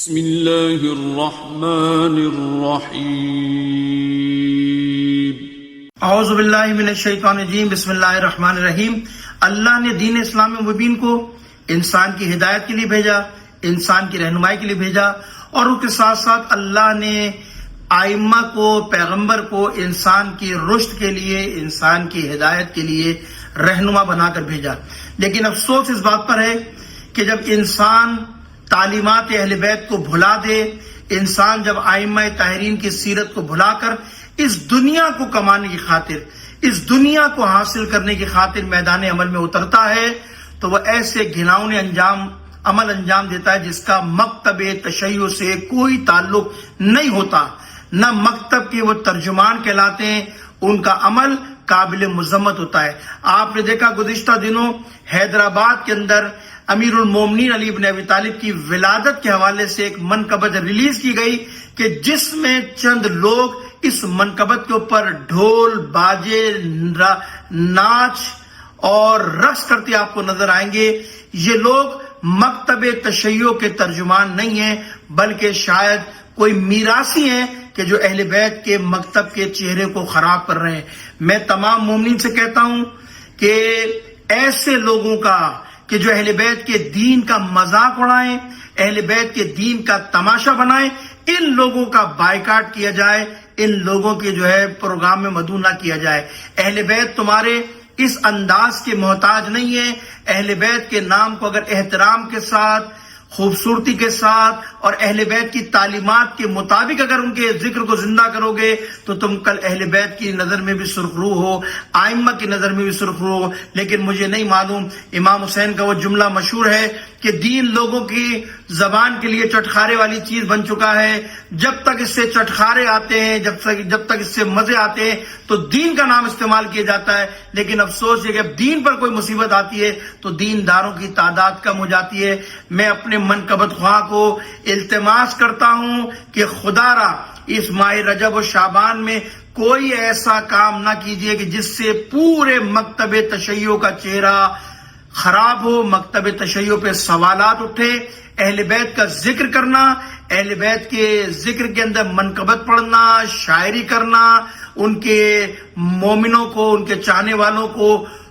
بسم اللہ الرحمن الرحیم اعوذ باللہ من الشیطان الرجیم بسم اللہ الرحمن الرحیم۔ اللہ نے دین اسلام مبین کو انسان کی ہدایت کے لیے بھیجا، انسان کی رہنمائی کے لیے بھیجا، اور اس کے ساتھ ساتھ اللہ نے ائمہ کو، پیغمبر کو انسان کی رشد کے لیے، انسان کی ہدایت کے لیے رہنما بنا کر بھیجا۔ لیکن افسوس اس بات پر ہے کہ جب انسان تعلیمات اہل بیت کو بھلا دے، انسان جب ائمہ طاہرین کی سیرت کو بھلا کر اس دنیا کو کمانے کی خاطر، اس دنیا کو حاصل کرنے کی خاطر میدان عمل میں اترتا ہے، تو وہ ایسے گھناؤنے عمل انجام دیتا ہے جس کا مکتب تشیع سے کوئی تعلق نہیں ہوتا، نہ مکتب کے وہ ترجمان کہلاتے ہیں، ان کا عمل قابل مذمت ہوتا ہے۔ آپ نے دیکھا گزشتہ دنوں حیدرآباد کے اندر امیر المومنین علی بن ابی طالب کی ولادت کے حوالے سے ایک منقبت ریلیز کی گئی کہ جس میں چند لوگ اس منقبت کے اوپر ڈھول، باجے، ناچ اور رقص کرتے آپ کو نظر آئیں گے۔ یہ لوگ مکتب تشیع کے ترجمان نہیں ہیں، بلکہ شاید کوئی میراثی ہیں کہ جو اہل بیت کے مکتب کے چہرے کو خراب کر رہے ہیں۔ میں تمام مومنین سے کہتا ہوں کہ ایسے لوگوں کا کہ جو اہل بیت کے دین کا مذاق اڑائیں، اہل بیت کے دین کا تماشا بنائیں، ان لوگوں کا بائیکاٹ کیا جائے، ان لوگوں کے پروگرام میں مدعو نہ کیا جائے۔ اہل بیت تمہارے اس انداز کے محتاج نہیں ہے۔ اہل بیت کے نام کو اگر احترام کے ساتھ، خوبصورتی کے ساتھ اور اہل بیت کی تعلیمات کے مطابق اگر ان کے ذکر کو زندہ کرو گے تو تم کل اہل بیت کی نظر میں بھی سرخرو ہو، ائمہ کی نظر میں بھی سرخرو ہو۔ لیکن مجھے نہیں معلوم، امام حسین کا وہ جملہ مشہور ہے کہ دین لوگوں کی زبان کے لیے چٹخارے والی چیز بن چکا ہے۔ جب تک اس سے چٹخارے آتے ہیں، جب تک اس سے مزے آتے ہیں تو دین کا نام استعمال کیا جاتا ہے۔ لیکن افسوس یہ کہ اب دین پر کوئی مصیبت آتی ہے تو دینداروں کی تعداد کم ہو جاتی ہے۔ میں اپنے منقبت خواہ کو التماس کرتا ہوں کہ خدا را اس ماہ رجب و شعبان میں کوئی ایسا کام نہ کیجیے کہ جس سے پورے مکتب تشیع کا چہرہ خراب ہو، مکتب تشیع پہ سوالات اٹھے۔ اہل بیت کا ذکر کرنا، اہل بیت کے ذکر کے اندر منقبت پڑھنا، شاعری کرنا، ان کے مومنوں کو، ان کے چاہنے والوں کو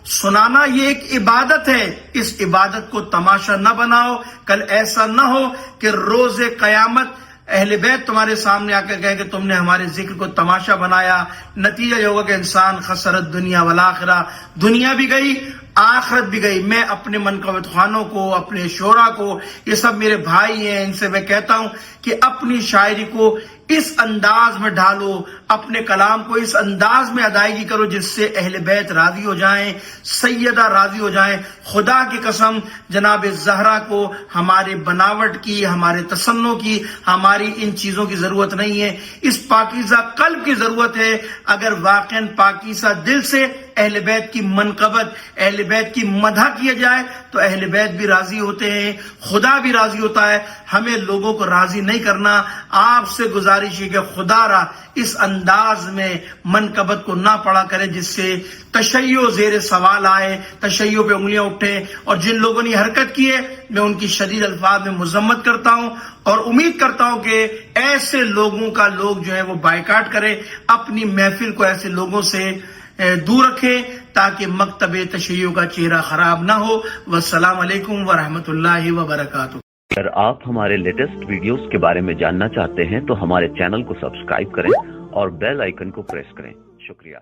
سنانا، یہ ایک عبادت ہے۔ اس عبادت کو تماشا نہ بناؤ۔ کل ایسا نہ ہو کہ روز قیامت اہل بیت تمہارے سامنے آ کر کہے کہ تم نے ہمارے ذکر کو تماشا بنایا۔ نتیجہ یہ ہوگا کہ انسان خسرت دنیا والآخرہ، دنیا بھی گئی، آخرت بھی گئی۔ میں اپنے منقبت خوانوں کو، اپنے شعراء کو، یہ سب میرے بھائی ہیں، ان سے میں کہتا ہوں کہ اپنی شاعری کو اس انداز میں ڈھالو، اپنے کلام کو اس انداز میں ادائیگی کرو جس سے اہل بیت راضی ہو جائیں، سیدہ راضی ہو جائیں۔ خدا کی قسم جناب زہرا کو ہمارے بناوٹ کی، ہمارے تصنع کی، ہماری ان چیزوں کی ضرورت نہیں ہے۔ اس پاکیزہ قلب کی ضرورت ہے۔ اگر واقعاً پاکیزہ دل سے اہل بیت کی منقبت، اہل بیت کی مدح کیا جائے تو اہل بیت بھی راضی ہوتے ہیں، خدا بھی راضی ہوتا ہے۔ ہمیں لوگوں کو راضی نہیں کرنا۔ آپ سے گزارش ہے کہ خدا را اس انداز میں منقبت کو نہ پڑھا کرے جس سے تشیع زیر سوال آئے، تشیع پہ انگلیاں اٹھیں، اور جن لوگوں نے حرکت کی ہے میں ان کی شدید الفاظ میں مذمت کرتا ہوں اور امید کرتا ہوں کہ ایسے لوگوں کا لوگ وہ بائیکاٹ کرے، اپنی محفل کو ایسے لوگوں سے دور رکھے تاکہ مکتب تشیع کا چہرہ خراب نہ ہو۔ والسلام علیکم ورحمۃ اللہ وبرکاتہ۔ اگر آپ ہمارے لیٹسٹ ویڈیوز کے بارے میں جاننا چاہتے ہیں تو ہمارے چینل کو سبسکرائب کریں اور بیل آئیکن کو پریس کریں۔ شکریہ۔